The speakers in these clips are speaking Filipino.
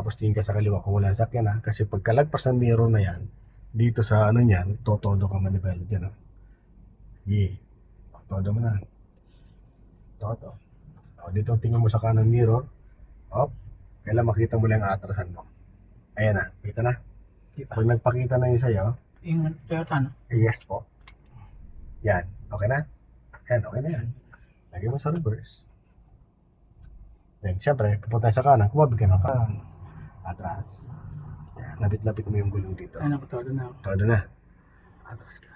Tapos tingin ka sa kaliwa kung wala sakyan ha. Kasi pagkalagpas ng mirror na yan, dito sa ano niyan, totodo ka manibela dyan ha. Sige. Todo mo na. Todo. Dito tingin mo sa kanan mirror. Up. Kailan makita mo lang ang atrasan mo. Ayan na. Kita na. Pag nagpakita na yun sa'yo. Yung Toyota, no? Yes po. Yan. Okay na? Yan. Okay na yan. Lagay mo sa reverse. Then, siyempre, pupunta sa kanan. Kumabig ka ng kanan. Atras. Yan. Lapit-lapit mo yung gulong dito. Ano ko, todo na ako. Todo na. Atras ka.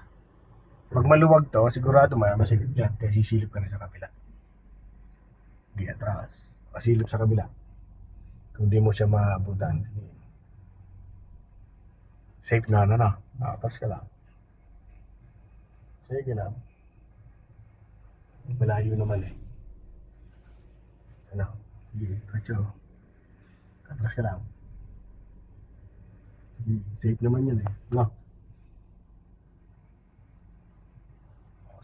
Pag maluwag to, sigurado masigit dyan. Kaya sisilip ka na sa kabila. Di atras. Pasilip sa kabila. Kung di mo siya maabutan. Safe na na. Atras ka lang. Sige na. Malayo naman eh. Ano? Sige, Racho. Atras ka lang. Sige, safe naman yun eh. No?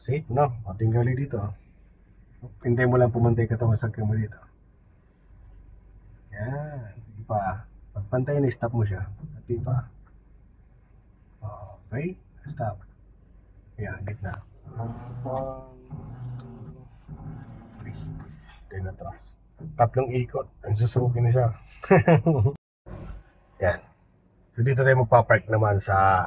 Safe, no? O, tinggali dito. Hintay mo lang pumantay ka ito sa mo dito. Yan. Hindi pa. Pagpantay na, stop mo siya. Hindi pa. Okay? Stop. Yan, gitna. 1, 2, 3. Then atras. 3 ikot. Ang susuki ni sir. Yan. So dito tayo magpapark naman sa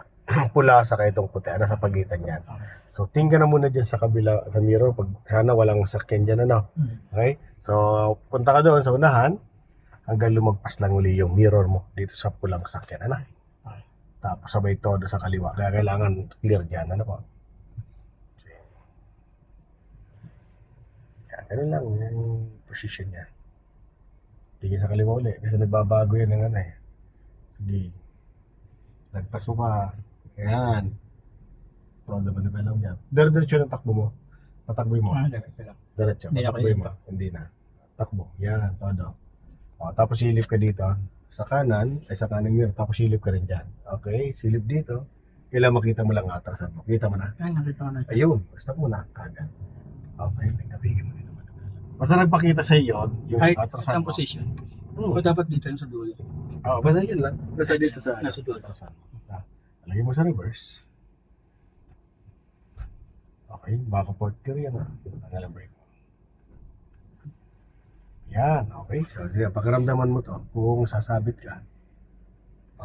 pula sa itong puti. Nasa pagitan yan. So tingnan na muna dyan sa kabila sa mirror. Pag sana walang sakyan dyan ano. Okay? So punta ka doon sa unahan hanggang lumagpas lang uli yung mirror mo dito sa pulang sakyan. Ano? Tapos sabay todo sa kaliwa. Kaya kailangan clear dyan. Ano po? Yan. Ganun lang yung position niya. Tingin sa kaliwa uli. Kasi nagbabago yan ng ano eh. Sige. Lagpas mo pa. Yan. Todo ba na lang yan. Diretso ng takbo mo. Patakboy mo. Diretso. Patakboy mo. Hindi na. Takbo. Yan. Todo. Tapos silip ka dito. Sa kanan. Ay sa kanan mirror. Tapos silip ka rin dyan. Okay. Silip dito. Kailan makita mo lang atrasan mo. Kita mo na. Ay, nakita ko na. Ayun. Stop mo na. Kagad. Okay. Nagkabigin mo dito. Basta nagpakita sa iyo yung Kahit atrasan isang mo. position. O dapat dito yung sa dulo. Basta yun lang. Basta dito sa Nasa dulo. atrasan mo. Lagay mo sa reverse. Okay, baka port gear yan ha. Tanggal ang brake mo. Yan, okay. So, pakiramdaman mo to. Kung sasabit ka,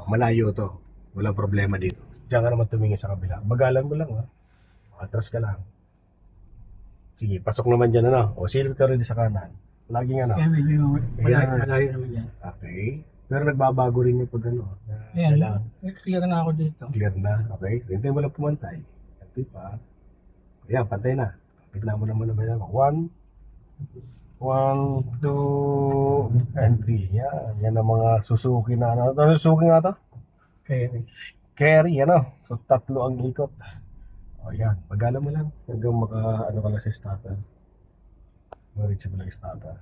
malayo to. Walang problema dito. Diyan ka naman tumingin sa kabila. Bagalan mo lang ha. Atras ka lang. Sige, pasok naman dyan ano. O, silip ka rin sa kanan. Laging ano. Kaya medyo malayo naman yan. Okay. Pero nagbabago rin yung pag ano. Ayan, clear na ako dito. Clear na. Okay. Hintay mo lang pumantay. Hintay pa. Ayan, pantay na. Tignan mo naman na ba yan. 1, 2, and 3. Yan. Yan ang mga Suzuki na ano. Ano Suzuki nga to? Carry, ano. So, 3 ang ikot. O, yan. Pagala mo lang. Hanggang maka, ano ka lang sa starter. Ma-reach mo lang starter.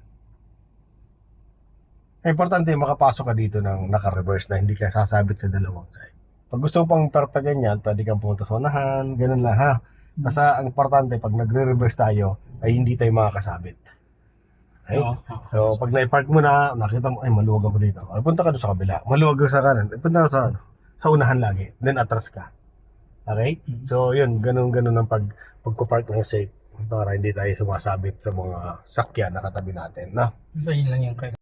Importante, makapasok ka dito ng naka-reverse na hindi ka sasabit sa dalawang side. Pag gusto mo pang perfect ganyan, pwede kang pumunta sa unahan, ganun lang ha. Basta ang importante, pag nagre-reverse tayo, ay hindi tayo makakasabit. Okay? So, pag na-park mo na, nakita mo, ay maluwag ako dito. Ay, punta ka doon sa kabila. Maluwag ka sa kanan. Ay, punta ka sa unahan lagi. Then, atras ka. Okay? So, yun, ganun-ganun ang pagko-park ng safe para hindi tayo sumasabit sa mga sakyan na katabi natin. No? So, yun lang yung